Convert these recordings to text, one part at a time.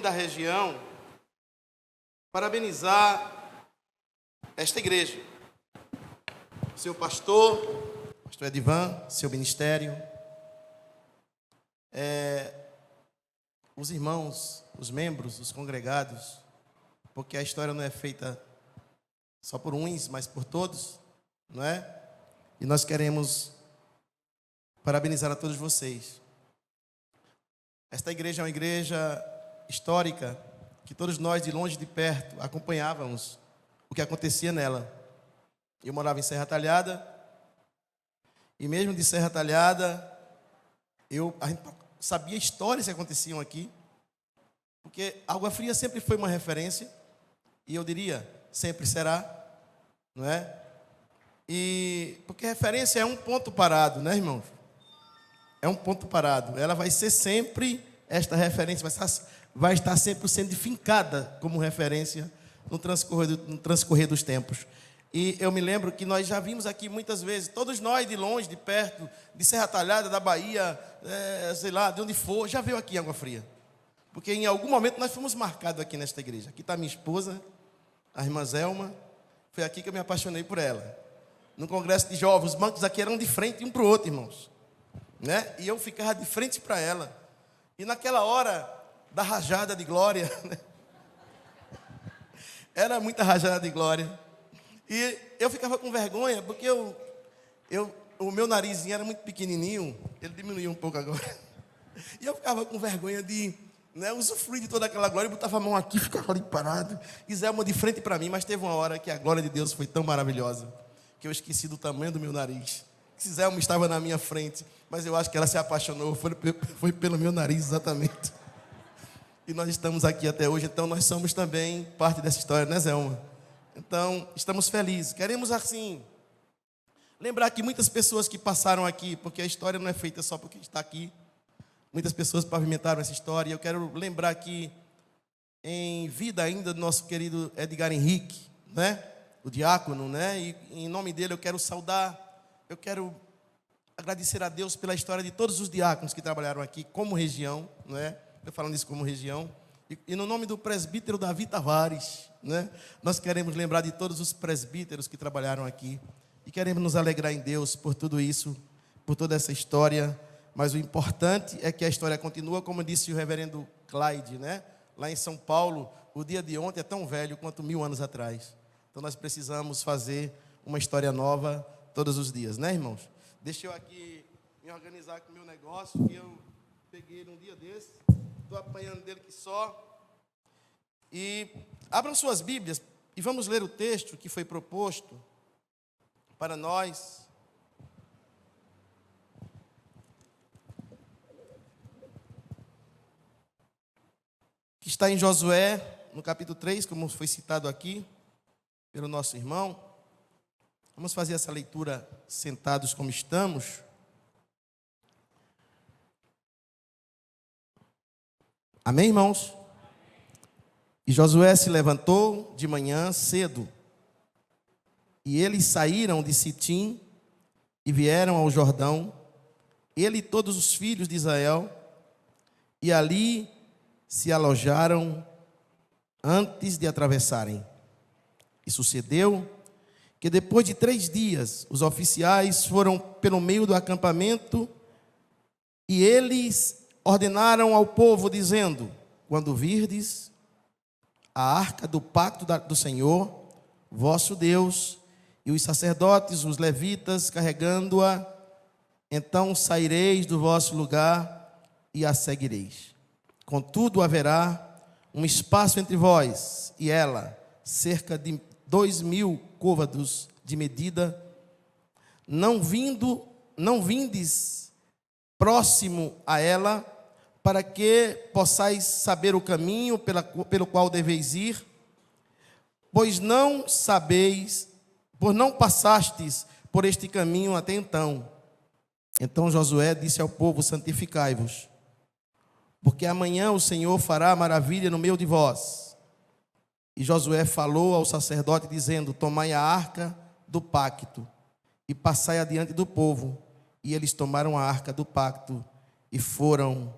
da região, parabenizar esta igreja, seu pastor Edivan, seu ministério, os irmãos, os membros, os congregados, porque a história não é feita só por uns, mas por todos, não é? E nós queremos parabenizar a todos vocês. Esta igreja é uma igreja histórica, que todos nós, de longe e de perto, acompanhávamos o que acontecia nela. Eu morava em Serra Talhada, e mesmo de Serra Talhada, a gente sabia histórias que aconteciam aqui, porque Água Fria sempre foi uma referência, e eu diria, sempre será, não é? E porque referência é um ponto parado, né, irmãos? É um ponto parado. Ela vai ser sempre esta referência, vai estar sempre sendo fincada como referência no transcorrer dos tempos. E eu me lembro que nós já vimos aqui muitas vezes, todos nós de longe, de perto, de Serra Talhada, da Bahia, sei lá, de onde for, já veio aqui em Água Fria. Porque em algum momento nós fomos marcados aqui nesta igreja. Aqui está minha esposa, a irmã Zelma. Foi aqui que eu me apaixonei por ela. No congresso de jovens, os bancos aqui eram de frente um para o outro, irmãos. Né? E eu ficava de frente para ela. E naquela hora da rajada de glória, né? Era muita rajada de glória. E eu ficava com vergonha, porque o meu narizinho era muito pequenininho, ele diminuiu um pouco agora. E eu ficava com vergonha de usufruir de toda aquela glória, eu botava a mão aqui, ficava ali parado. E Zelma de frente para mim, mas teve uma hora que a glória de Deus foi tão maravilhosa, que eu esqueci do tamanho do meu nariz. Que Zelma estava na minha frente, mas eu acho que ela se apaixonou, foi pelo meu nariz exatamente. E nós estamos aqui até hoje, então nós somos também parte dessa história, né, Zelma? Então, estamos felizes. Queremos, assim, lembrar que muitas pessoas que passaram aqui, porque a história não é feita só porque está aqui, muitas pessoas pavimentaram essa história, e eu quero lembrar que, em vida ainda, do nosso querido Edgar Henrique, né? O diácono, né? E em nome dele eu quero saudar, eu quero agradecer a Deus pela história de todos os diáconos que trabalharam aqui como região, não é? Estou falando isso como região. E no nome do presbítero Davi Tavares, né? Nós queremos lembrar de todos os presbíteros que trabalharam aqui. E queremos nos alegrar em Deus por tudo isso, por toda essa história. Mas o importante é que a história continua, como disse o reverendo Clyde, né? Lá em São Paulo, o dia de ontem é tão velho quanto 1000 anos atrás. Então nós precisamos fazer uma história nova todos os dias, né, irmãos? Deixa eu aqui me organizar com o meu negócio, que eu peguei ele um dia desse. Estou apanhando dele que só. E abram suas Bíblias e vamos ler o texto que foi proposto para nós. Que está em Josué, no capítulo 3, como foi citado aqui pelo nosso irmão. Vamos fazer essa leitura sentados como estamos. Amém, irmãos? E Josué se levantou de manhã cedo, e eles saíram de Sitim e vieram ao Jordão, ele e todos os filhos de Israel, e ali se alojaram antes de atravessarem. E sucedeu que depois de 3 dias, os oficiais foram pelo meio do acampamento, e eles ordenaram ao povo, dizendo: quando virdes a arca do pacto do Senhor, vosso Deus, e os sacerdotes, os levitas, carregando-a, então saireis do vosso lugar e a seguireis. Contudo, haverá um espaço entre vós e ela, cerca de 2000 côvados de medida, não vindes próximo a ela, para que possais saber o caminho pelo qual deveis ir, pois não passastes por este caminho até então. Então Josué disse ao povo: santificai-vos, porque amanhã o Senhor fará maravilha no meio de vós. E Josué falou ao sacerdote, dizendo: tomai a arca do pacto e passai adiante do povo. E eles tomaram a arca do pacto e foram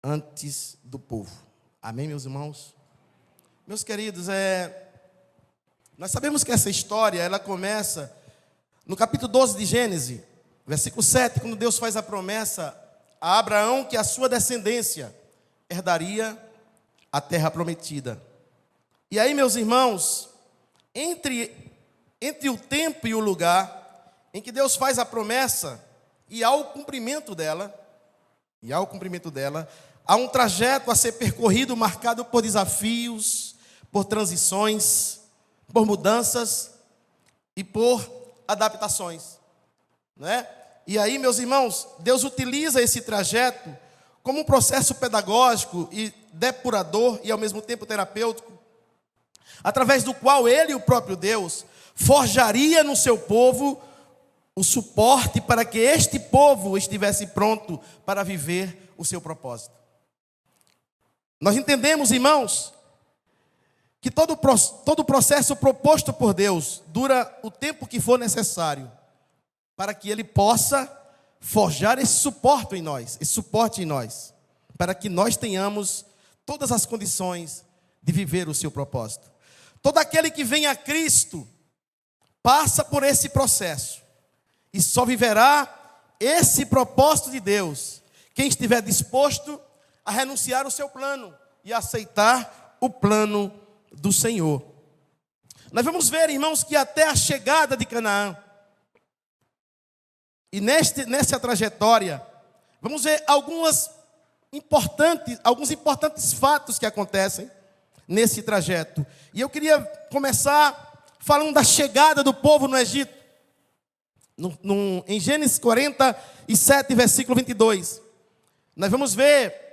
antes do povo. Amém, meus irmãos? Meus queridos, nós sabemos que essa história, ela começa no capítulo 12 de Gênesis, versículo 7, quando Deus faz a promessa a Abraão que a sua descendência herdaria a terra prometida. E aí, meus irmãos, entre o tempo e o lugar em que Deus faz a promessa e ao cumprimento dela, há um trajeto a ser percorrido marcado por desafios, por transições, por mudanças e por adaptações, né? E aí, meus irmãos, Deus utiliza esse trajeto como um processo pedagógico e depurador e ao mesmo tempo terapêutico, através do qual Ele, o próprio Deus, forjaria no seu povo o suporte para que este povo estivesse pronto para viver o seu propósito. Nós entendemos, irmãos, que todo o processo proposto por Deus dura o tempo que for necessário para que Ele possa forjar esse suporte em nós, para que nós tenhamos todas as condições de viver o seu propósito. Todo aquele que vem a Cristo passa por esse processo e só viverá esse propósito de Deus quem estiver disposto a renunciar ao seu plano e aceitar o plano do Senhor. Nós vamos ver, irmãos, que até a chegada de Canaã, e nessa trajetória, vamos ver alguns importantes fatos que acontecem nesse trajeto. E eu queria começar falando da chegada do povo no Egito. Em Gênesis 47, versículo 22. Nós vamos ver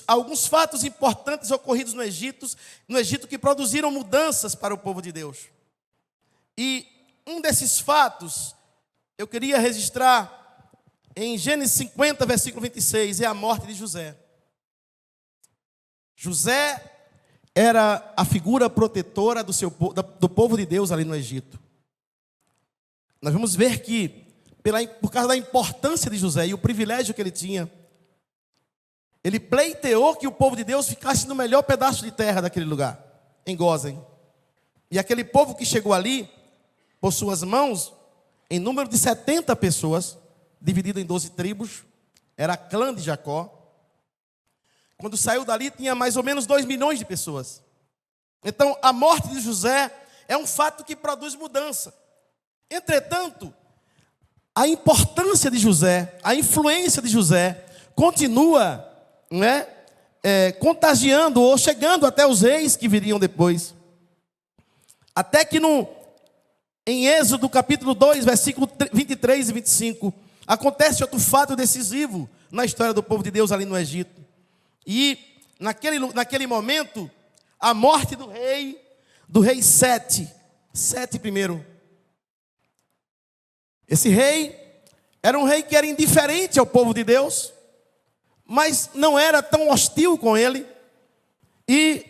alguns fatos importantes ocorridos no Egito que produziram mudanças para o povo de Deus. E um desses fatos eu queria registrar em Gênesis 50, versículo 26, é a morte de José. José era a figura protetora do povo de Deus ali no Egito. Nós vamos ver que, por causa da importância de José e o privilégio que ele tinha, ele pleiteou que o povo de Deus ficasse no melhor pedaço de terra daquele lugar, em Gósen. E aquele povo que chegou ali, por suas mãos, em número de 70 pessoas, dividido em 12 tribos, era a clã de Jacó. Quando saiu dali, tinha mais ou menos 2 milhões de pessoas. Então, a morte de José é um fato que produz mudança. Entretanto, a importância de José, a influência de José, continua, contagiando ou chegando até os reis que viriam depois. Até que em Êxodo capítulo 2, versículo 23 e 25, acontece outro fato decisivo na história do povo de Deus ali no Egito. E naquele momento, a morte do rei Sete primeiro. Esse rei era um rei que era indiferente ao povo de Deus, mas não era tão hostil com ele. E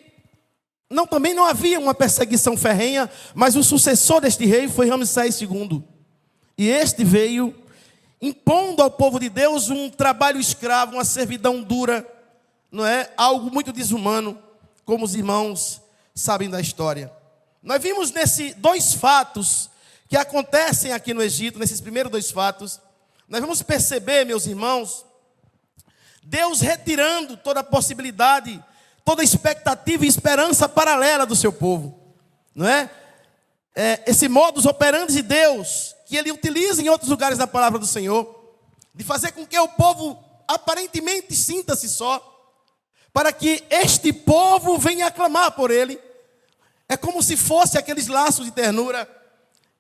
também não havia uma perseguição ferrenha, mas o sucessor deste rei foi Ramsés II. E este veio impondo ao povo de Deus um trabalho escravo, uma servidão dura, algo muito desumano, como os irmãos sabem da história. Nós vimos nesses 2 fatos que acontecem aqui no Egito, nesses primeiros 2 fatos, nós vamos perceber, meus irmãos, Deus retirando toda a possibilidade, toda a expectativa e esperança paralela do seu povo, esse modus operandi de Deus, que Ele utiliza em outros lugares da palavra do Senhor, de fazer com que o povo aparentemente sinta-se só, para que este povo venha aclamar por Ele. É como se fosse aqueles laços de ternura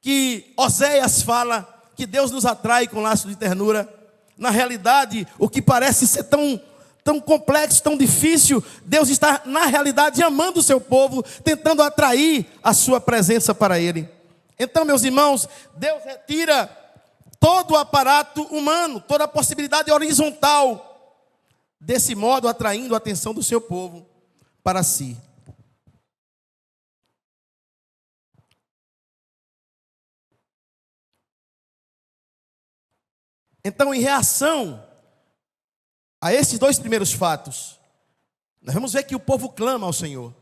que Oséias fala, que Deus nos atrai com laços de ternura. Na realidade, o que parece ser tão complexo, tão difícil, Deus está, na realidade, amando o seu povo, tentando atrair a sua presença para Ele. Então, meus irmãos, Deus retira todo o aparato humano, toda a possibilidade horizontal, desse modo atraindo a atenção do seu povo para si. Então, em reação a esses 2 primeiros fatos, Nós vamos ver que o povo clama ao Senhor.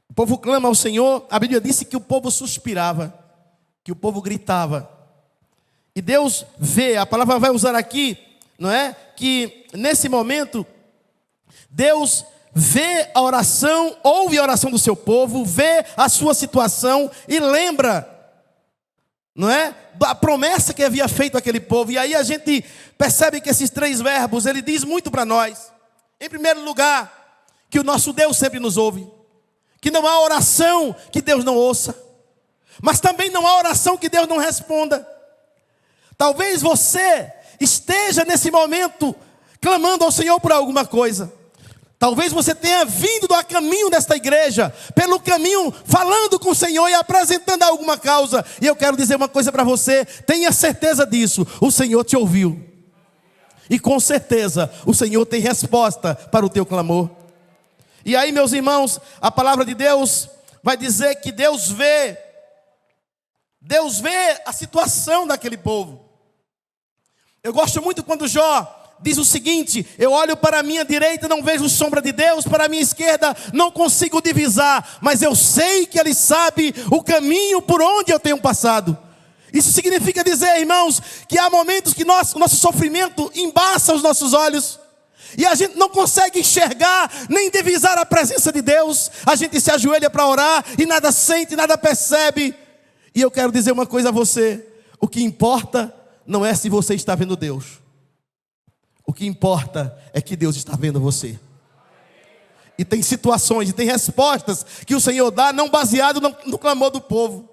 O povo clama ao Senhor. A Bíblia disse que o povo suspirava, que o povo gritava. E Deus vê, a palavra vai usar aqui, não é? Que nesse momento, Deus vê a oração, ouve a oração do seu povo, vê a sua situação e lembra, não é? Da promessa que havia feito aquele povo. E aí a gente percebe que esses 3 verbos, ele diz muito para nós. Em primeiro lugar, que o nosso Deus sempre nos ouve. Que não há oração que Deus não ouça. Mas também não há oração que Deus não responda. Talvez você esteja nesse momento clamando ao Senhor por alguma coisa. Talvez você tenha vindo do caminho desta igreja, pelo caminho falando com o Senhor e apresentando alguma causa. E eu quero dizer uma coisa para você, tenha certeza disso, o Senhor te ouviu. E com certeza o Senhor tem resposta para o teu clamor. E aí, meus irmãos, a palavra de Deus vai dizer que Deus vê a situação daquele povo. Eu gosto muito quando Jó diz o seguinte: eu olho para a minha direita, não vejo sombra de Deus, para a minha esquerda não consigo divisar, mas eu sei que Ele sabe o caminho por onde eu tenho passado. Isso significa dizer, irmãos, que há momentos que o nosso sofrimento embaça os nossos olhos, e a gente não consegue enxergar, nem divisar a presença de Deus. A gente se ajoelha para orar, e nada sente, nada percebe. E eu quero dizer uma coisa a você: o que importa não é se você está vendo Deus. O que importa é que Deus está vendo você. E tem situações, e tem respostas que o Senhor dá, não baseado no clamor do povo.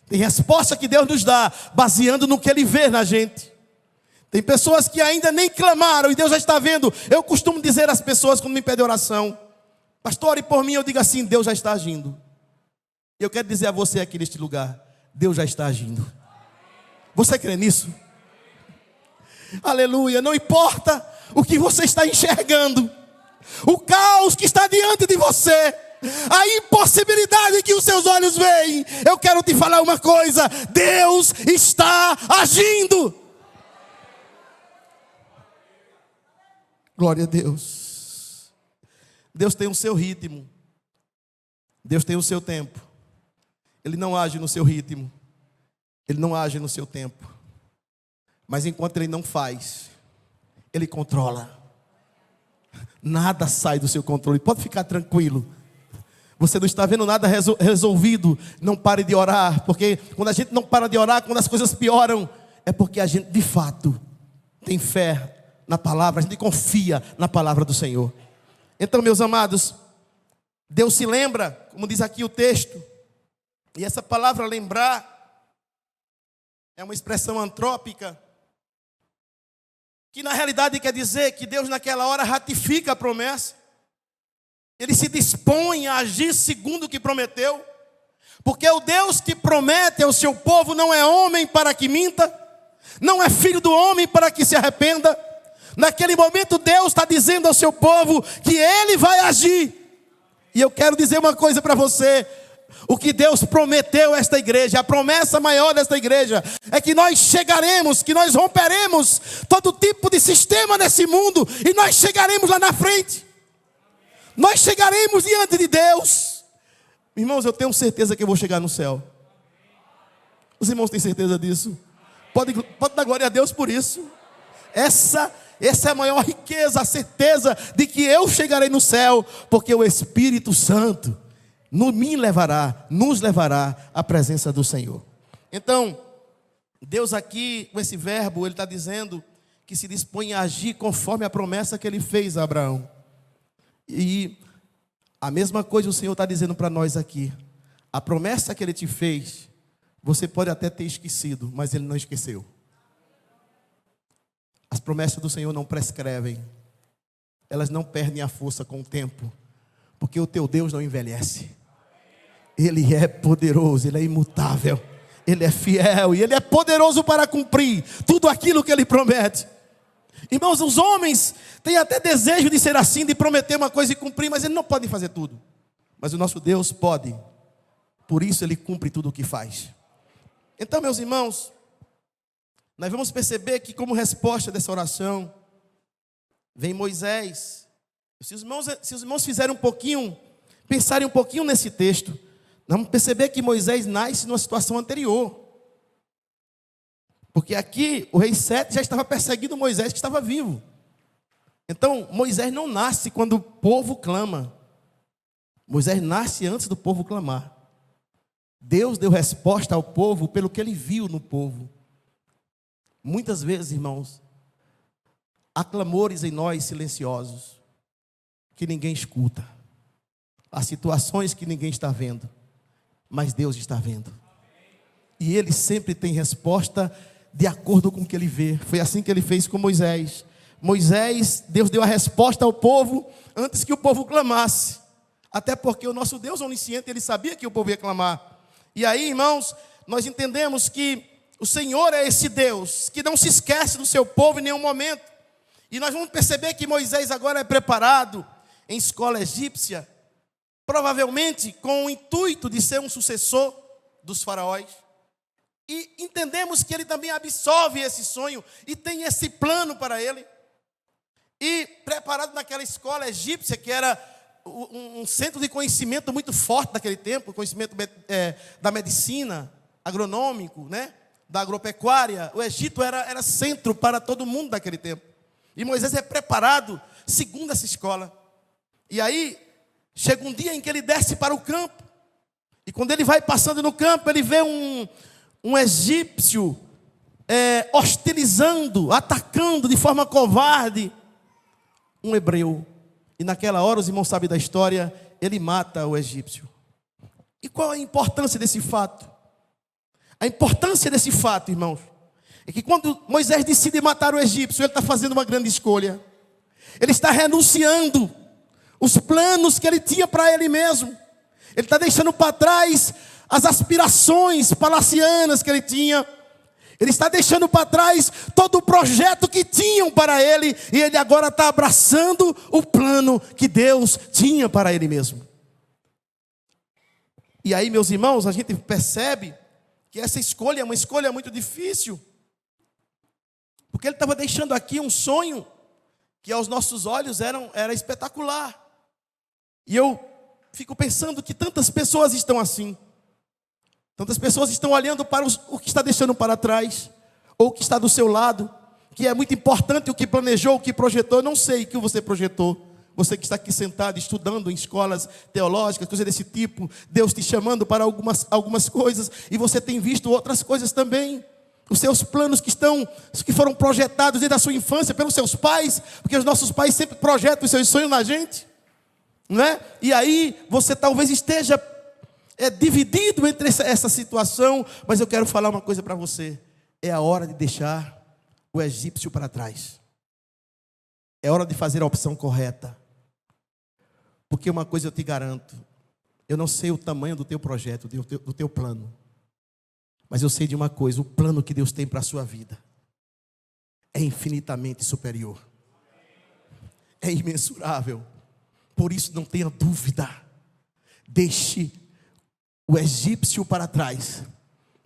Tem resposta que Deus nos dá, baseando no que Ele vê na gente. Tem pessoas que ainda nem clamaram, e Deus já está vendo. Eu costumo dizer às pessoas quando me pedem oração: pastor, ore por mim. Eu digo assim: Deus já está agindo. E eu quero dizer a você aqui neste lugar: Deus já está agindo. Você crê nisso? Aleluia. Não importa o que você está enxergando, o caos que está diante de você, a impossibilidade que os seus olhos veem, eu quero te falar uma coisa: Deus está agindo. Glória a Deus. Deus tem o seu ritmo, Deus tem o seu tempo. Ele não age no seu ritmo, Ele não age no seu tempo. Mas enquanto Ele não faz, Ele controla. Nada sai do seu controle, pode ficar tranquilo. Você não está vendo nada resolvido, não pare de orar. Porque quando a gente não para de orar, quando as coisas pioram, é porque a gente de fato tem fé na palavra, a gente confia na palavra do Senhor. Então, meus amados, Deus se lembra, como diz aqui o texto. E essa palavra lembrar é uma expressão antrópica, que na realidade quer dizer que Deus naquela hora ratifica a promessa. Ele se dispõe a agir segundo o que prometeu. Porque o Deus que promete ao seu povo não é homem para que minta, não é filho do homem para que se arrependa. Naquele momento Deus está dizendo ao seu povo que Ele vai agir. E eu quero dizer uma coisa para você: o que Deus prometeu a esta igreja, a promessa maior desta igreja, é que nós chegaremos, que nós romperemos todo tipo de sistema nesse mundo, e nós chegaremos lá na frente. Nós chegaremos diante de Deus. Irmãos, eu tenho certeza que eu vou chegar no céu. Os irmãos têm certeza disso? Pode dar glória a Deus por isso. Essa é a maior riqueza, a certeza de que eu chegarei no céu, porque o Espírito Santo nos levará à presença do Senhor. Então, Deus aqui, com esse verbo, Ele está dizendo que se dispõe a agir conforme a promessa que Ele fez a Abraão. E a mesma coisa o Senhor está dizendo para nós aqui. A promessa que Ele te fez, você pode até ter esquecido, mas Ele não esqueceu. As promessas do Senhor não prescrevem, elas não perdem a força com o tempo, porque o teu Deus não envelhece. Ele é poderoso, Ele é imutável, Ele é fiel e Ele é poderoso para cumprir tudo aquilo que Ele promete. Irmãos, os homens têm até desejo de ser assim, de prometer uma coisa e cumprir, mas Ele não pode fazer tudo. Mas o nosso Deus pode, por isso Ele cumpre tudo o que faz. Então, meus irmãos, nós vamos perceber que como resposta dessa oração, vem Moisés Se os irmãos fizerem um pouquinho, pensarem um pouquinho nesse texto, nós vamos perceber que Moisés nasce numa situação anterior. Porque aqui o rei Sete já estava perseguindo Moisés, que estava vivo. Então, Moisés não nasce quando o povo clama. Moisés nasce antes do povo clamar. Deus deu resposta ao povo pelo que ele viu no povo. Muitas vezes, irmãos, há clamores em nós silenciosos, que ninguém escuta. Há situações que ninguém está vendo, mas Deus está vendo. E Ele sempre tem resposta de acordo com o que Ele vê. Foi assim que Ele fez com Moisés. Deus deu a resposta ao povo antes que o povo clamasse. Até porque o nosso Deus onisciente, Ele sabia que o povo ia clamar. E aí, irmãos, nós entendemos que o Senhor é esse Deus que não se esquece do seu povo em nenhum momento. E nós vamos perceber que Moisés agora é preparado em escola egípcia, provavelmente com o intuito de ser um sucessor dos faraós. E entendemos que ele também absorve esse sonho e tem esse plano para ele. E preparado naquela escola egípcia, que era um centro de conhecimento muito forte naquele tempo, conhecimento da medicina, agronômico, né? Da agropecuária. O Egito era centro para todo mundo daquele tempo. E Moisés é preparado segundo essa escola. E aí, chega um dia em que ele desce para o campo. E quando ele vai passando no campo, ele vê um egípcio hostilizando, atacando de forma covarde um hebreu. E naquela hora, os irmãos sabem da história, ele mata o egípcio. E qual a importância desse fato? A importância desse fato, irmãos, é que quando Moisés decide matar o egípcio, ele está fazendo uma grande escolha. Ele está renunciando os planos que ele tinha para ele mesmo. Ele está deixando para trás as aspirações palacianas que ele tinha. Ele está deixando para trás todo o projeto que tinham para ele. E ele agora está abraçando o plano que Deus tinha para ele mesmo. E aí, meus irmãos, a gente percebe que essa escolha é uma escolha muito difícil. Porque ele estava deixando aqui um sonho que aos nossos olhos era espetacular. E eu fico pensando que tantas pessoas estão assim. Tantas pessoas estão olhando para o que está deixando para trás, ou o que está do seu lado, que é muito importante o que planejou, o que projetou. Eu não sei o que você projetou. Você que está aqui sentado, estudando em escolas teológicas, coisas desse tipo, Deus te chamando para algumas coisas, e você tem visto outras coisas também. Os seus planos que foram projetados desde a sua infância pelos seus pais, porque os nossos pais sempre projetam os seus sonhos na gente, não é? E aí você talvez esteja dividido entre essa situação, mas eu quero falar uma coisa para você. É a hora de deixar o egípcio para trás. É hora de fazer a opção correta. Porque uma coisa eu te garanto, eu não sei o tamanho do teu projeto, do teu plano, mas eu sei de uma coisa: o plano que Deus tem para a sua vida é infinitamente superior, é imensurável. Por isso não tenha dúvida. Deixe o egípcio para trás,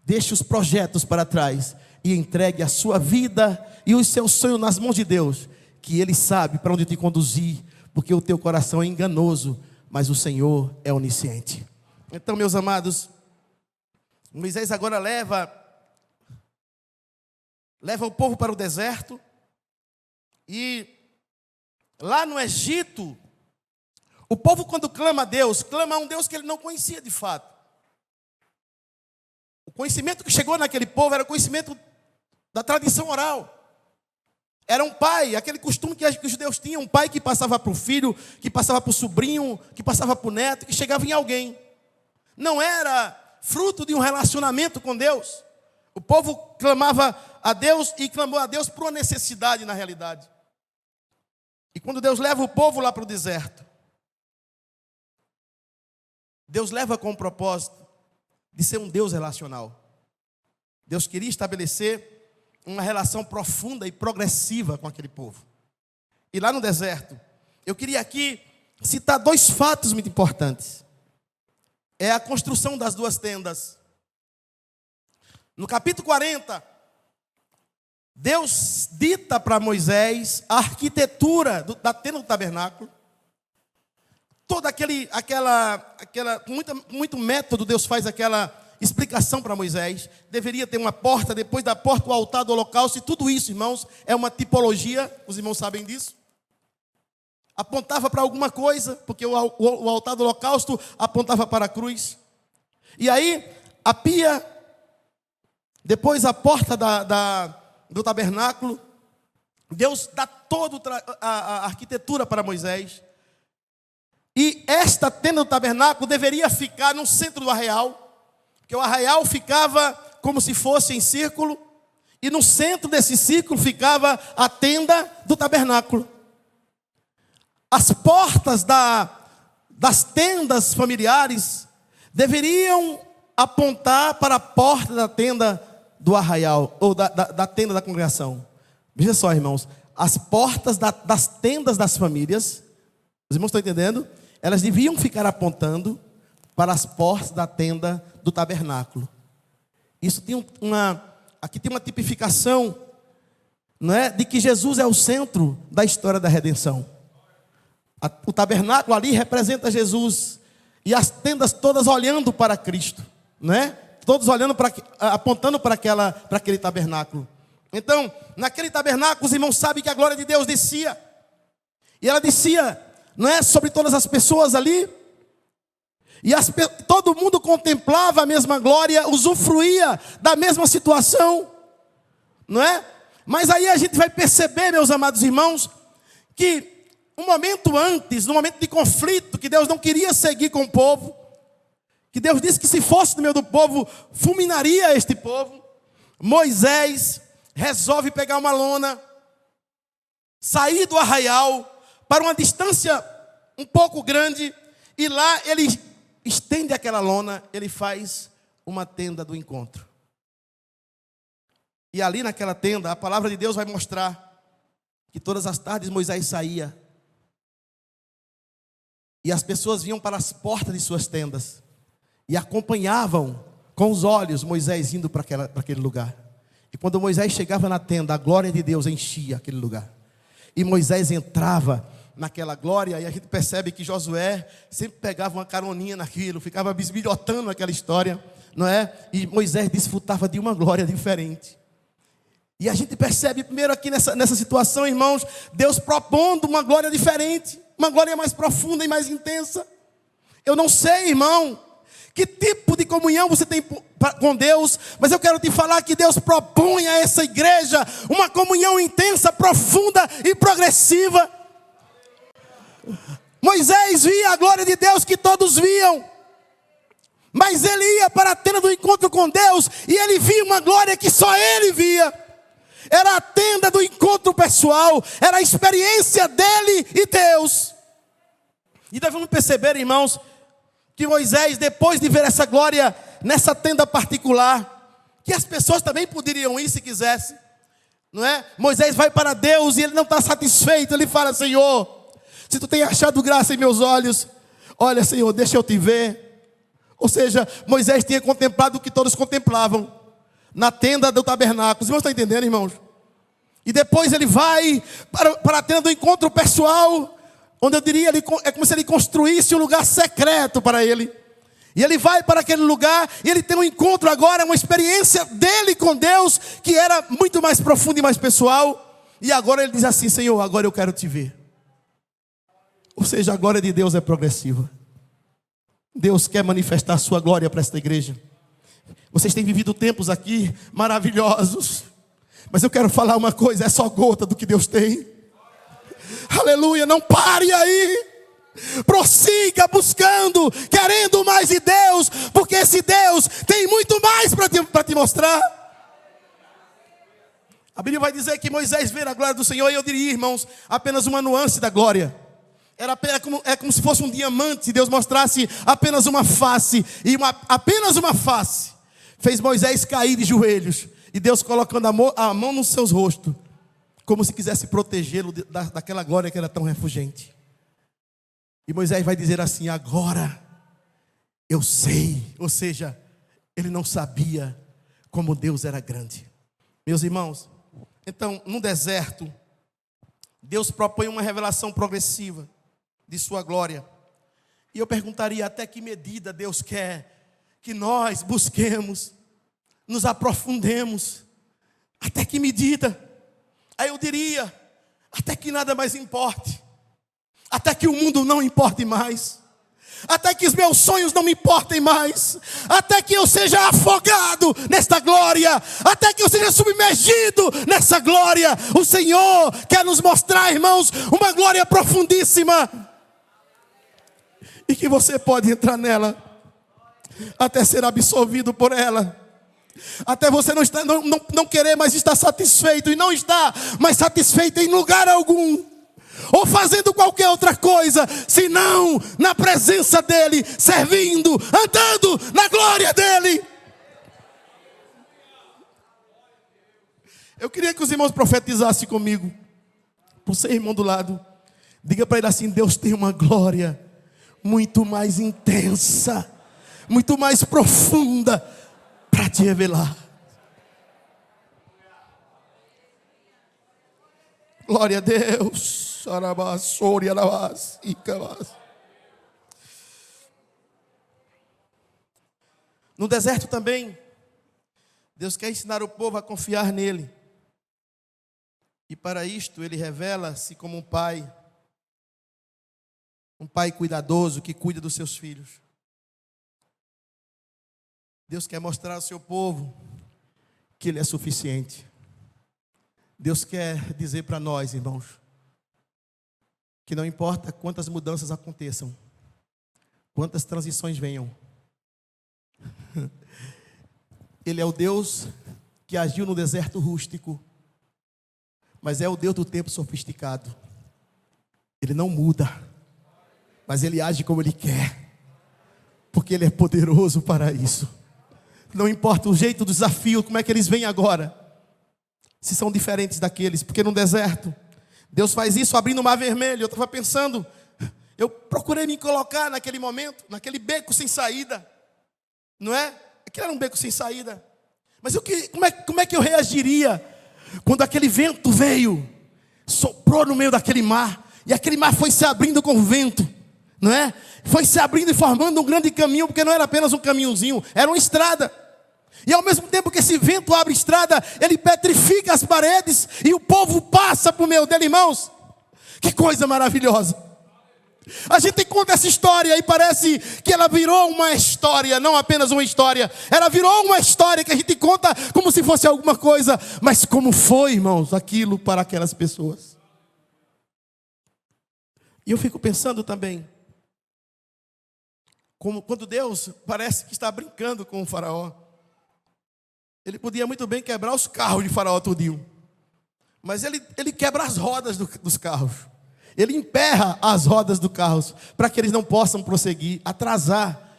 deixe os projetos para trás e entregue a sua vida e os seus sonhos nas mãos de Deus, que Ele sabe para onde te conduzir, porque o teu coração é enganoso, mas o Senhor é onisciente. Então, meus amados, Moisés agora leva o povo para o deserto, e lá no Egito, o povo, quando clama a Deus, clama a um Deus que ele não conhecia de fato. O conhecimento que chegou naquele povo era o conhecimento da tradição oral. Era um pai, aquele costume que os judeus tinham, um pai que passava para o filho, que passava para o sobrinho, que passava para o neto, que chegava em alguém. Não era fruto de um relacionamento com Deus. O povo clamava a Deus e clamou a Deus por uma necessidade na realidade. E quando Deus leva o povo lá para o deserto, Deus leva com o propósito de ser um Deus relacional. Deus queria estabelecer uma relação profunda e progressiva com aquele povo. E lá no deserto, eu queria aqui citar dois fatos muito importantes. É a construção das duas tendas. No capítulo 40, Deus dita para Moisés a arquitetura da tenda do tabernáculo. todo muito método, Deus faz aquela explicação para Moisés. Deveria ter uma porta, depois da porta o altar do holocausto, e tudo isso, irmãos, é uma tipologia, os irmãos sabem disso. Apontava para alguma coisa, porque o altar do holocausto apontava para a cruz. E aí, a pia, depois a porta do tabernáculo, Deus dá toda a arquitetura para Moisés. E esta tenda do tabernáculo deveria ficar no centro do arraial, porque o arraial ficava como se fosse em círculo, e no centro desse círculo ficava a tenda do tabernáculo. As portas das tendas familiares deveriam apontar para a porta da tenda do arraial, ou da tenda da congregação. Veja só, irmãos, as portas das tendas das famílias, os irmãos estão entendendo? Elas deviam ficar apontando para as portas da tenda do tabernáculo. Isso tem aqui tem uma tipificação, não é, de que Jesus é o centro da história da redenção. O tabernáculo ali representa Jesus, e as tendas todas olhando para Cristo, não é? Todos olhando apontando para aquele tabernáculo. Então, naquele tabernáculo, os irmãos sabem que a glória de Deus descia. E ela descia, não é, sobre todas as pessoas ali. E todo mundo contemplava a mesma glória, usufruía da mesma situação, não é? Mas aí a gente vai perceber, meus amados irmãos, que um momento antes, no momento de conflito, que Deus não queria seguir com o povo, que Deus disse que se fosse no meio do povo, fulminaria este povo. Moisés resolve pegar uma lona, sair do arraial para uma distância um pouco grande, e lá ele estende aquela lona, ele faz uma tenda do encontro. E ali naquela tenda, a palavra de Deus vai mostrar que todas as tardes Moisés saía, e as pessoas vinham para as portas de suas tendas e acompanhavam com os olhos Moisés indo para aquele lugar. E quando Moisés chegava na tenda, a glória de Deus enchia aquele lugar. E Moisés entrava naquela glória, e a gente percebe que Josué sempre pegava uma caroninha naquilo, ficava bisbilhotando aquela história, não é? E Moisés desfrutava de uma glória diferente. E a gente percebe primeiro aqui nessa situação, irmãos, Deus propondo uma glória diferente, uma glória mais profunda e mais intensa. Eu não sei, irmão, que tipo de comunhão você tem com Deus, mas eu quero te falar que Deus propõe a essa igreja uma comunhão intensa, profunda e progressiva. Moisés via a glória de Deus que todos viam, mas ele ia para a tenda do encontro com Deus, e ele via uma glória que só ele via. Era a tenda do encontro pessoal, era a experiência dele e Deus. E devemos perceber, irmãos, que Moisés, depois de ver essa glória nessa tenda particular, que as pessoas também poderiam ir se quisessem, não é? Moisés vai para Deus e ele não está satisfeito. Ele fala: Senhor, se tu tem achado graça em meus olhos, olha, Senhor, deixa eu te ver. Ou seja, Moisés tinha contemplado o que todos contemplavam na tenda do tabernáculo. Os irmãos estão entendendo, irmãos? E depois ele vai para a tenda do encontro pessoal, onde eu diria, é como se ele construísse um lugar secreto para ele. E ele vai para aquele lugar, e ele tem um encontro agora, uma experiência dele com Deus, que era muito mais profunda e mais pessoal. E agora ele diz assim: Senhor, agora eu quero te ver. Ou seja, a glória de Deus é progressiva. Deus quer manifestar a sua glória para esta igreja. Vocês têm vivido tempos aqui maravilhosos, mas eu quero falar uma coisa: é só gota do que Deus tem. Aleluia, não pare aí. Prossiga buscando, querendo mais de Deus, porque esse Deus tem muito mais para te mostrar. A Bíblia vai dizer que Moisés vê a glória do Senhor, e eu diria, irmãos, apenas uma nuance da glória. É como se fosse um diamante. Deus mostrasse apenas uma face, e apenas uma face fez Moisés cair de joelhos, e Deus colocando a mão nos seus rostos, como se quisesse protegê-lo daquela glória que era tão refulgente. E Moisés vai dizer assim: agora eu sei. Ou seja, ele não sabia como Deus era grande. Meus irmãos, então no deserto, Deus propõe uma revelação progressiva de sua glória. E eu perguntaria: até que medida Deus quer que nós busquemos, nos aprofundemos? Até que medida? Aí eu diria: até que nada mais importe, até que o mundo não importe mais, até que os meus sonhos não me importem mais, até que eu seja afogado nesta glória, até que eu seja submergido nessa glória. O Senhor quer nos mostrar, irmãos, uma glória profundíssima, e que você pode entrar nela, até ser absorvido por ela, até você não querer mais estar satisfeito, e não está mais satisfeito em lugar algum, ou fazendo qualquer outra coisa, senão na presença dEle, servindo, andando na glória dEle. Eu queria que os irmãos profetizassem comigo, para o seu irmão do lado. Diga para ele assim: Deus tem uma glória muito mais intensa, muito mais profunda para te revelar. Glória a Deus. No deserto também, Deus quer ensinar o povo a confiar nele. E para isto Ele revela-se como um pai cuidadoso que cuida dos seus filhos. Deus quer mostrar ao seu povo que Ele é suficiente. Deus quer dizer para nós, irmãos, que não importa quantas mudanças aconteçam, quantas transições venham, Ele é o Deus que agiu no deserto rústico, mas é o Deus do tempo sofisticado. Ele não muda, mas Ele age como Ele quer, porque Ele é poderoso para isso. Não importa o jeito do desafio, como é que eles vêm agora, se são diferentes daqueles, porque no deserto Deus faz isso abrindo o mar vermelho. Eu estava pensando, eu procurei me colocar naquele momento, naquele beco sem saída, não é? Aquilo era um beco sem saída. Mas como é que eu reagiria quando aquele vento veio, soprou no meio daquele mar, e aquele mar foi se abrindo com o vento, não é? Foi se abrindo e formando um grande caminho, porque não era apenas um caminhozinho, era uma estrada. E ao mesmo tempo que esse vento abre estrada, ele petrifica as paredes, e o povo passa por meio dele, irmãos. Que coisa maravilhosa. A gente conta essa história e parece que ela virou uma história, não apenas uma história. Ela virou uma história que a gente conta como se fosse alguma coisa. Mas como foi, irmãos, aquilo para aquelas pessoas? E eu fico pensando também, como quando Deus parece que está brincando com o faraó. Ele podia muito bem quebrar os carros de faraó tudinho, mas ele quebra as rodas dos carros. Ele emperra as rodas dos carros para que eles não possam prosseguir, atrasar,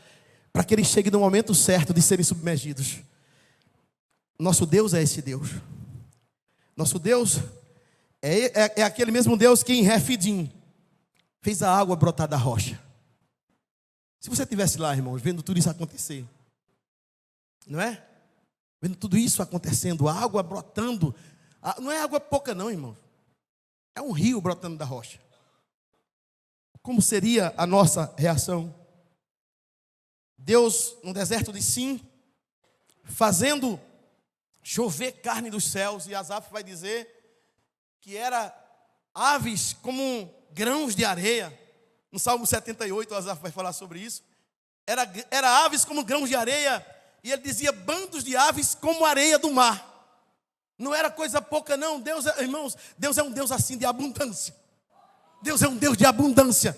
para que eles cheguem no momento certo de serem submergidos. Nosso Deus é esse Deus. Nosso Deus é aquele mesmo Deus que em Refidim fez a água brotar da rocha. Se você estivesse lá, irmãos, vendo tudo isso acontecer, não é? Vendo tudo isso acontecendo, a água brotando, não é água pouca não, irmão. É um rio brotando da rocha. Como seria a nossa reação? Deus, no deserto de Sim, fazendo chover carne dos céus, e Asaf vai dizer que era aves como grãos de areia. No Salmo 78, Asaf vai falar sobre isso. Era aves como grãos de areia. E ele dizia bandos de aves como areia do mar. Não era coisa pouca não. Deus, irmãos, Deus é um Deus assim de abundância. Deus é um Deus de abundância.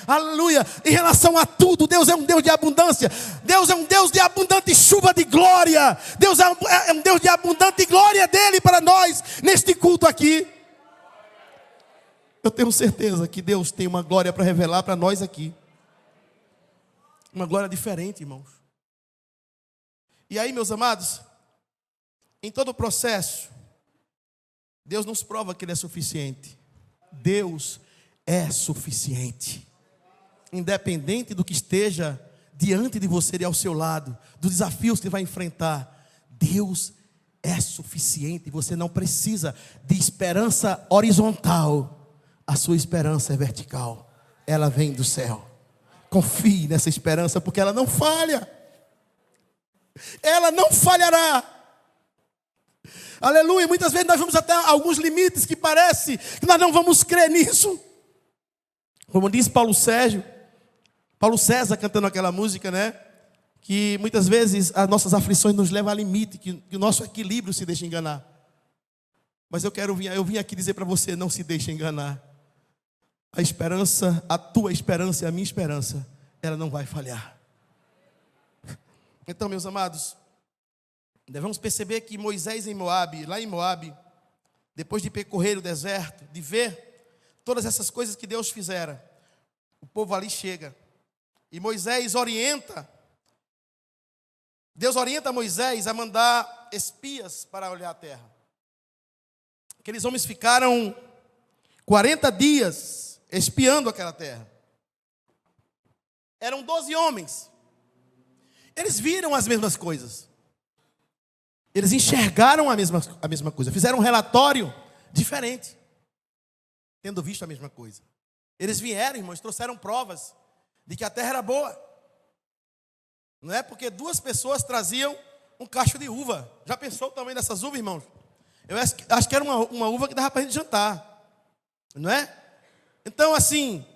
Aleluia. Em relação a tudo, Deus é um Deus de abundância. Deus é um Deus de abundante chuva de glória. Deus é um Deus de abundante glória dele para nós neste culto aqui. Eu tenho certeza que Deus tem uma glória para revelar para nós aqui. Uma glória diferente, irmãos. E aí, meus amados, em todo o processo, Deus nos prova que Ele é suficiente. Deus é suficiente. Independente do que esteja diante de você e ao seu lado, dos desafios que você vai enfrentar, Deus é suficiente. Você não precisa de esperança horizontal. A sua esperança é vertical. Ela vem do céu. Confie nessa esperança, porque ela não falha. Ela não falhará. Aleluia. Muitas vezes nós vamos até alguns limites que parece que nós não vamos crer nisso. Como diz Paulo César cantando aquela música, né? Que muitas vezes as nossas aflições nos levam a limite, que o nosso equilíbrio se deixa enganar. Mas eu vim aqui dizer para você, não se deixe enganar. A esperança, a tua esperança e a minha esperança, ela não vai falhar. Então, meus amados, devemos perceber que Moisés lá em Moabe, depois de percorrer o deserto, de ver todas essas coisas que Deus fizera, o povo ali chega. E Deus orienta Moisés a mandar espias para olhar a terra. Aqueles homens ficaram 40 dias espiando aquela terra. Eram 12 homens. Eles viram as mesmas coisas. Eles enxergaram a mesma coisa. Fizeram um relatório diferente, tendo visto a mesma coisa. Eles vieram, irmãos, trouxeram provas de que a terra era boa. Não é porque 2 pessoas traziam um cacho de uva. Já pensou o tamanho dessas uvas, irmãos? Eu acho que era uma uva que dava para a gente jantar. Não é? Então, assim,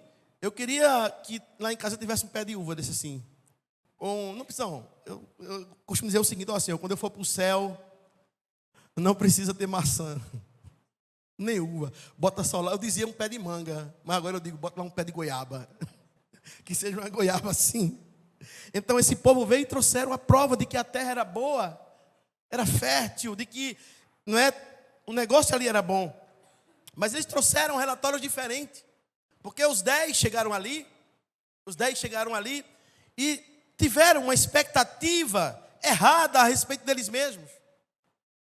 eu queria que lá em casa tivesse um pé de uva desse assim. Não precisa, não. Eu costumo dizer o seguinte, assim, quando eu for para o céu, não precisa ter maçã, nem uva. Bota só lá, eu dizia um pé de manga, mas agora eu digo, bota lá um pé de goiaba. Que seja uma goiaba assim. Então esse povo veio e trouxeram a prova de que a terra era boa, era fértil, de que o negócio ali era bom. Mas eles trouxeram um relatório diferente, porque os 10 chegaram ali e tiveram uma expectativa errada a respeito deles mesmos,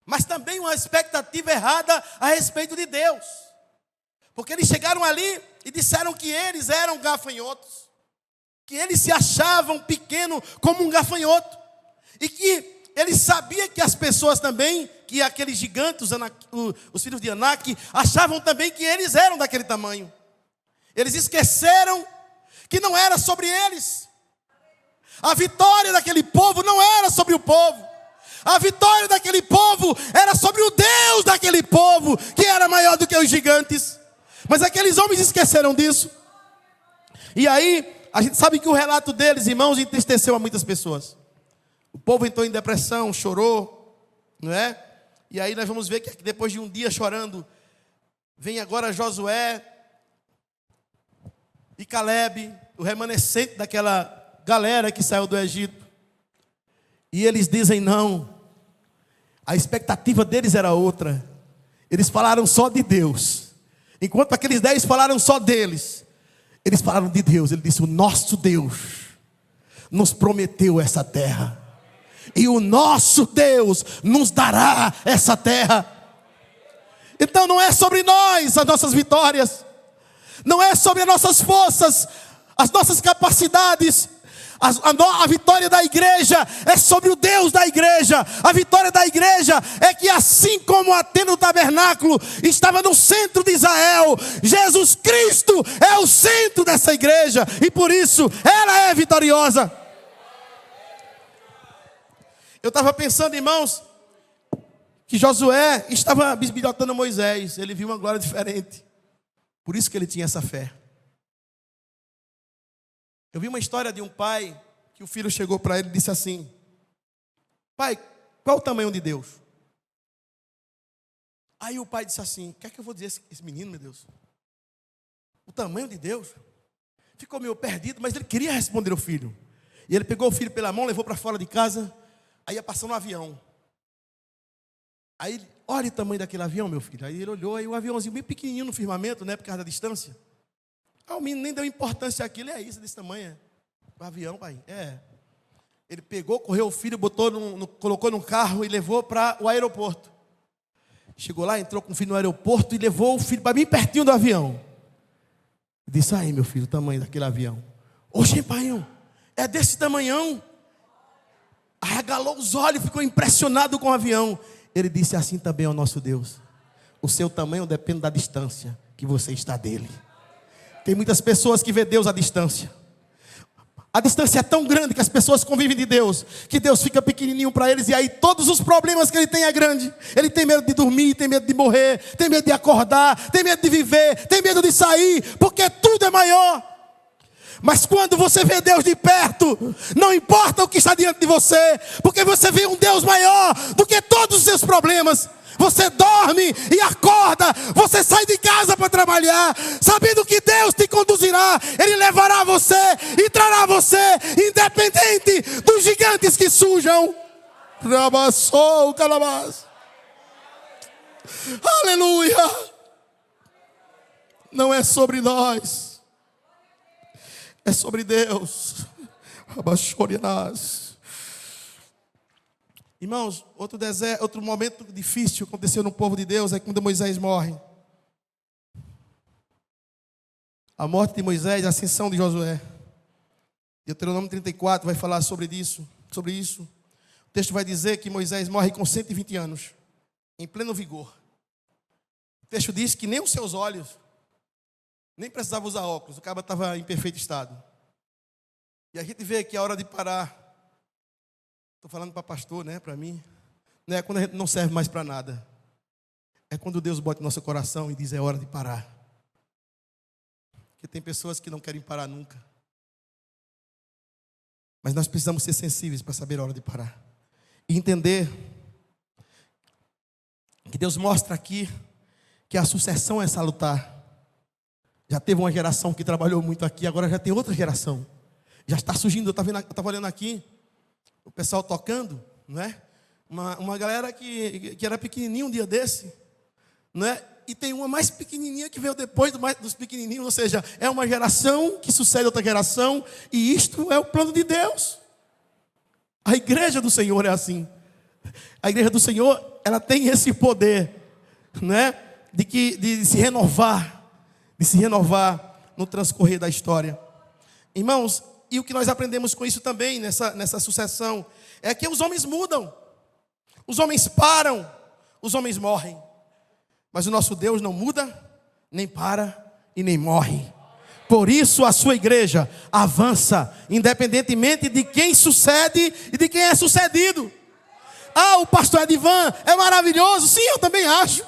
mas também uma expectativa errada a respeito de Deus, porque eles chegaram ali e disseram que eles eram gafanhotos, que eles se achavam pequeno como um gafanhoto, e que eles sabiam que as pessoas também, que aqueles gigantes, os filhos de Anak, achavam também que eles eram daquele tamanho. Eles esqueceram que não era sobre eles. A vitória daquele povo não era sobre o povo. A vitória daquele povo era sobre o Deus daquele povo, que era maior do que os gigantes. Mas aqueles homens esqueceram disso. E aí, a gente sabe que o relato deles, irmãos, entristeceu a muitas pessoas. O povo entrou em depressão, chorou, não é? E aí nós vamos ver que depois de um dia chorando, vem agora Josué e Caleb, o remanescente daquela galera que saiu do Egito. E eles dizem não. A expectativa deles era outra. Eles falaram só de Deus. Enquanto aqueles 10 falaram só deles, eles falaram de Deus. Ele disse, o nosso Deus nos prometeu essa terra. E o nosso Deus nos dará essa terra. Então não é sobre nós as nossas vitórias. Não é sobre as nossas forças, as nossas capacidades. A vitória da igreja é sobre o Deus da igreja. A vitória da igreja é que assim como a tenda do tabernáculo estava no centro de Israel, Jesus Cristo é o centro dessa igreja. E por isso ela é vitoriosa. Eu estava pensando, irmãos, que Josué estava bisbilhotando Moisés. Ele viu uma glória diferente. Por isso que ele tinha essa fé. Eu vi uma história de um pai que o filho chegou para ele e disse assim: pai, qual o tamanho de Deus? Aí o pai disse assim: o que é que eu vou dizer esse menino, meu Deus? O tamanho de Deus? Ficou meio perdido, mas ele queria responder ao filho. E ele pegou o filho pela mão, levou para fora de casa. Aí ia passando um avião. Aí, olha o tamanho daquele avião, meu filho. Aí ele olhou, aí o aviãozinho bem pequenininho no firmamento, né, por causa da distância. Ah, o menino nem deu importância àquilo, é isso, desse tamanho. O avião, pai, é. Ele pegou, correu o filho, colocou num carro e levou para o aeroporto. Chegou lá, entrou com o filho no aeroporto e levou o filho para bem pertinho do avião. Disse, aí meu filho, o tamanho daquele avião. Oxe, pai, é desse tamanhão. Arregalou os olhos, ficou impressionado com o avião. Ele disse, assim também é o nosso Deus. O seu tamanho depende da distância que você está dele. Tem muitas pessoas que vê Deus à distância. A distância é tão grande que as pessoas convivem de Deus, que Deus fica pequenininho para eles, e aí todos os problemas que ele tem é grande. Ele tem medo de dormir, tem medo de morrer, tem medo de acordar, tem medo de viver, tem medo de sair, porque tudo é maior. Mas quando você vê Deus de perto, não importa o que está diante de você, porque você vê um Deus maior do que todos os seus problemas. Você dorme e acorda, você sai de casa para trabalhar, sabendo que Deus te conduzirá, Ele levará você e trará você, independente dos gigantes que surjam. Rabassou, calabás. Aleluia! Não é sobre nós, é sobre Deus. Rabassorianás. Irmãos, outro momento difícil que aconteceu no povo de Deus é quando Moisés morre. A morte de Moisés, a ascensão de Josué. Deuteronômio 34 vai falar sobre isso. O texto vai dizer que Moisés morre com 120 anos, em pleno vigor. O texto diz que nem os seus olhos, nem precisava usar óculos, o cara estava em perfeito estado. E a gente vê que é hora de parar. Estou falando para pastor, né, para mim. Não é quando a gente não serve mais para nada. É quando Deus bota no nosso coração e diz, é hora de parar. Porque tem pessoas que não querem parar nunca. Mas nós precisamos ser sensíveis para saber a hora de parar. E entender que Deus mostra aqui que a sucessão é salutar. Já teve uma geração que trabalhou muito aqui, agora já tem outra geração. Já está surgindo, eu estava olhando aqui, o pessoal tocando, não é? Uma galera que era pequenininha um dia desse, não é? E tem uma mais pequenininha que veio depois dos pequenininhos, ou seja, é uma geração que sucede outra geração, e isto é o plano de Deus. A igreja do Senhor é assim. A igreja do Senhor, ela tem esse poder, não é? De se renovar no transcorrer da história. Irmãos, e o que nós aprendemos com isso também, nessa sucessão, é que os homens mudam, os homens param, os homens morrem. Mas o nosso Deus não muda, nem para e nem morre. Por isso a sua igreja avança, independentemente de quem sucede e de quem é sucedido. Ah, o pastor Edivan é maravilhoso. Sim, eu também acho.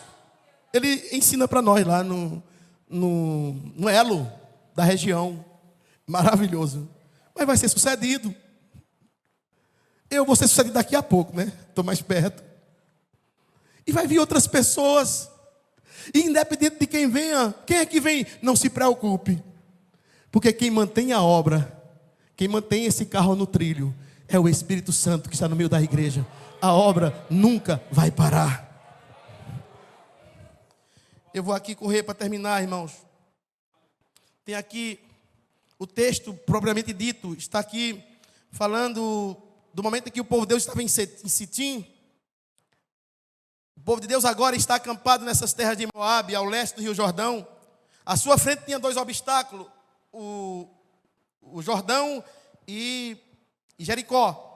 Ele ensina para nós lá no elo da região. Maravilhoso. Mas vai ser sucedido. Eu vou ser sucedido daqui a pouco, né? Estou mais perto. E vai vir outras pessoas. E independente de quem venha, quem é que vem? Não se preocupe. Porque quem mantém a obra, quem mantém esse carro no trilho, é o Espírito Santo que está no meio da igreja. A obra nunca vai parar. Eu vou aqui correr para terminar, irmãos. Tem aqui o texto propriamente dito, está aqui falando do momento em que o povo de Deus estava em Sitim. O povo de Deus agora está acampado nessas terras de Moabe, ao leste do Rio Jordão. À sua frente tinha dois obstáculos, o Jordão e Jericó.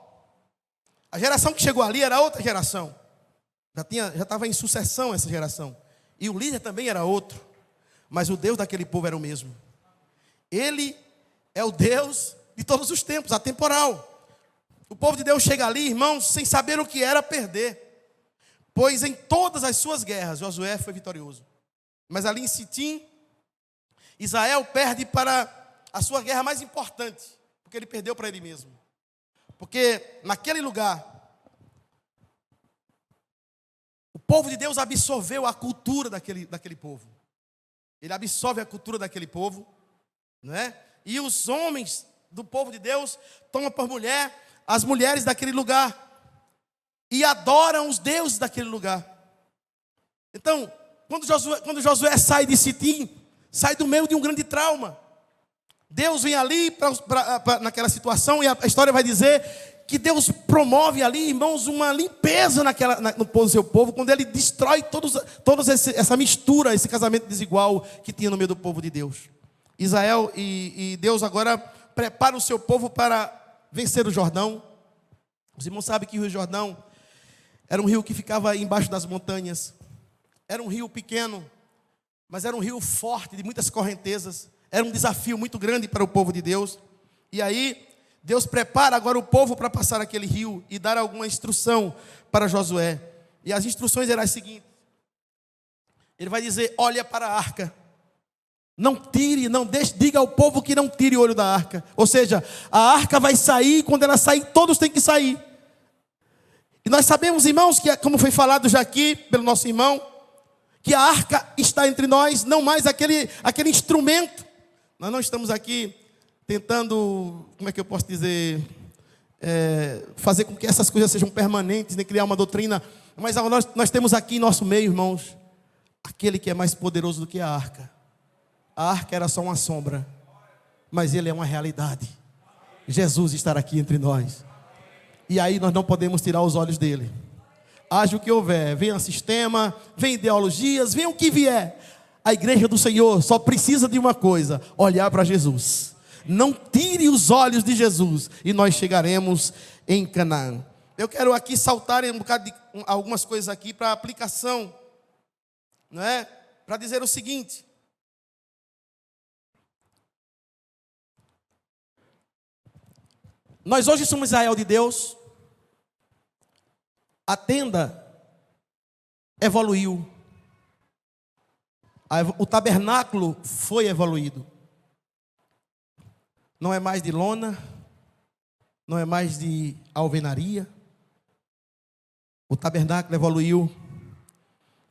A geração que chegou ali era outra geração. Já estava em sucessão essa geração. E o líder também era outro. Mas o Deus daquele povo era o mesmo. Ele é o Deus de todos os tempos, atemporal. O povo de Deus chega ali, irmãos, sem saber o que era perder. Pois em todas as suas guerras, Josué foi vitorioso. Mas ali em Sitim, Israel perde para a sua guerra mais importante. Porque ele perdeu para ele mesmo. Porque naquele lugar, o povo de Deus absorveu a cultura daquele povo. Ele absorve a cultura daquele povo, não é? E os homens do povo de Deus tomam por mulher as mulheres daquele lugar e adoram os deuses daquele lugar. Então, quando Josué sai de Sitim, sai do meio de um grande trauma. Deus vem ali naquela situação, e a história vai dizer que Deus promove ali, irmãos, uma limpeza no seu povo, quando Ele destrói toda essa mistura, esse casamento desigual que tinha no meio do povo de Deus. Israel e Deus agora prepara o seu povo para vencer o Jordão. Os irmãos sabem que o Rio Jordão era um rio que ficava embaixo das montanhas. Era um rio pequeno, mas era um rio forte, de muitas correntezas. Era um desafio muito grande para o povo de Deus. E aí, Deus prepara agora o povo para passar aquele rio e dar alguma instrução para Josué. E as instruções eram as seguintes. Ele vai dizer: olha para a arca. Não tire, não deixe, diga ao povo que não tire o olho da arca. Ou seja, a arca vai sair, quando ela sair, todos têm que sair. E nós sabemos, irmãos, que como foi falado já aqui pelo nosso irmão, que a arca está entre nós, não mais aquele instrumento. Nós não estamos aqui tentando, como é que eu posso dizer, fazer com que essas coisas sejam permanentes, nem criar uma doutrina. Mas nós temos aqui em nosso meio, irmãos, aquele que é mais poderoso do que a arca. A arca era só uma sombra, mas ele é uma realidade. Jesus estará aqui entre nós. E aí nós não podemos tirar os olhos dele. Haja o que houver, venha sistema, venha ideologias, venha o que vier. A igreja do Senhor só precisa de uma coisa: olhar para Jesus. Não tire os olhos de Jesus e nós chegaremos em Canaã. Eu quero aqui saltar um bocado de algumas coisas aqui para aplicação, não é? Para dizer o seguinte: nós hoje somos Israel de Deus. A tenda evoluiu. O tabernáculo foi evoluído. Não é mais de lona, não é mais de alvenaria. O tabernáculo evoluiu.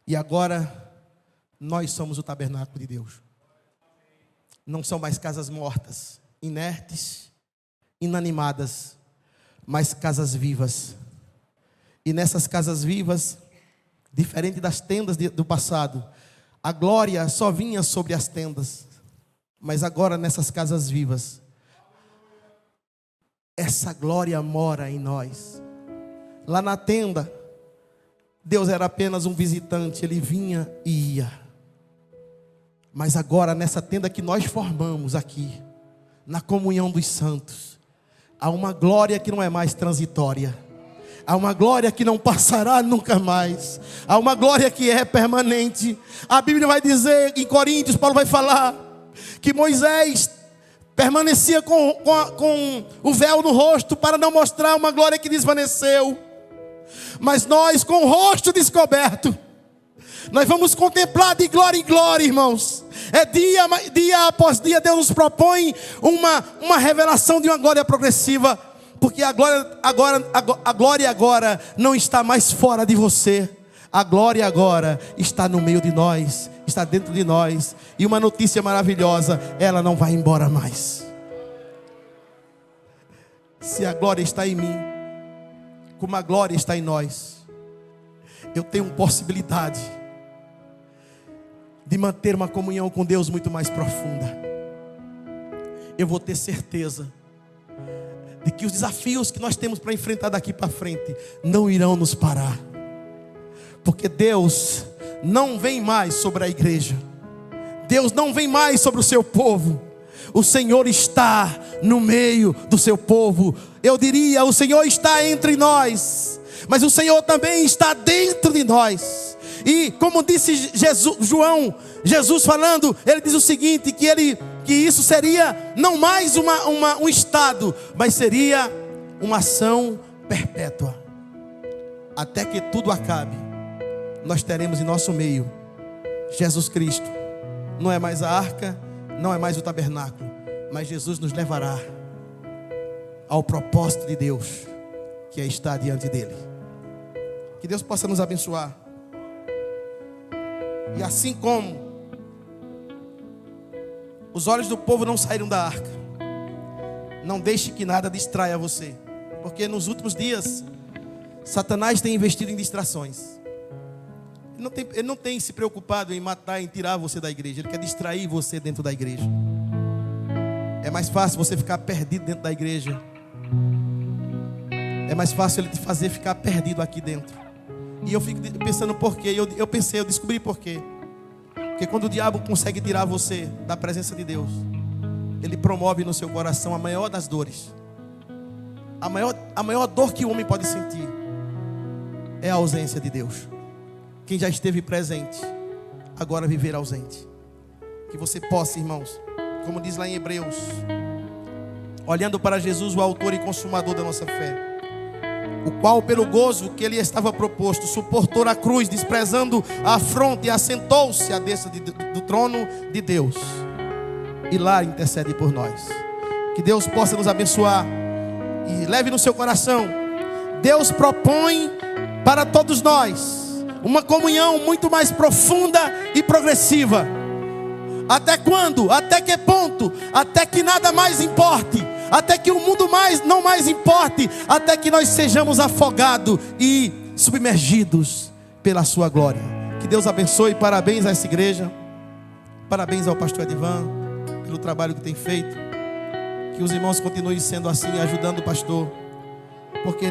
E agora nós somos o tabernáculo de Deus. Não são mais casas mortas, inertes, inanimadas, mas casas vivas. E nessas casas vivas, diferente das tendas do passado, a glória só vinha sobre as tendas. Mas agora nessas casas vivas, essa glória mora em nós. Lá na tenda, Deus era apenas um visitante, Ele vinha e ia. Mas agora nessa tenda que nós formamos aqui, na comunhão dos santos, há uma glória que não é mais transitória. Há uma glória que não passará nunca mais. Há uma glória que é permanente. A Bíblia vai dizer, em Coríntios, Paulo vai falar, que Moisés permanecia com o véu no rosto para não mostrar uma glória que desvaneceu. Mas nós, com o rosto descoberto, nós vamos contemplar de glória em glória, irmãos. Dia após dia, Deus nos propõe uma revelação de uma glória progressiva. Porque a glória agora não está mais fora de você. A glória agora está no meio de nós, está dentro de nós. E uma notícia maravilhosa: ela não vai embora mais. Se a glória está em mim, como a glória está em nós, eu tenho possibilidade de manter uma comunhão com Deus muito mais profunda. Eu vou ter certeza de que os desafios que nós temos para enfrentar daqui para frente não irão nos parar. Porque Deus não vem mais sobre a igreja. Deus não vem mais sobre o seu povo. O Senhor está no meio do seu povo. Eu diria, o Senhor está entre nós, mas o Senhor também está dentro de nós. E como disse Jesus falando, ele diz o seguinte, que isso seria não mais um estado, mas seria uma ação perpétua. Até que tudo acabe, nós teremos em nosso meio Jesus Cristo. Não é mais a arca, não é mais o tabernáculo, mas Jesus nos levará ao propósito de Deus, que é estar diante dele. Que Deus possa nos abençoar. E assim como os olhos do povo não saíram da arca, não deixe que nada distraia você. Porque nos últimos dias, Satanás tem investido em distrações. Ele não tem se preocupado em matar, em tirar você da igreja. Ele quer distrair você dentro da igreja. É mais fácil você ficar perdido dentro da igreja. É mais fácil ele te fazer ficar perdido aqui dentro. E eu fico pensando por quê. Eu descobri por quê. Porque quando o diabo consegue tirar você da presença de Deus, ele promove no seu coração a maior das dores. A maior dor que o homem pode sentir é a ausência de Deus. Quem já esteve presente, agora viver ausente. Que você possa, irmãos, como diz lá em Hebreus olhando para Jesus, o autor e consumador da nossa fé, o qual, pelo gozo que lhe estava proposto, suportou a cruz, desprezando a afronta, e assentou-se à destra do trono de Deus, e lá intercede por nós. Que Deus possa nos abençoar e leve no seu coração: Deus propõe para todos nós uma comunhão muito mais profunda e progressiva. Até quando? Até que ponto? Até que nada mais importe, até que o mundo não mais importe, até que nós sejamos afogados e submergidos pela sua glória. Que Deus abençoe. Parabéns a essa igreja, parabéns ao pastor Edivan pelo trabalho que tem feito. Que os irmãos continuem sendo assim, ajudando o pastor, porque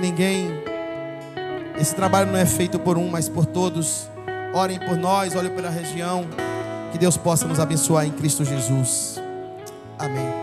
esse trabalho não é feito por um, mas por todos. Orem por nós, olhem pela região. Que Deus possa nos abençoar em Cristo Jesus. Amém.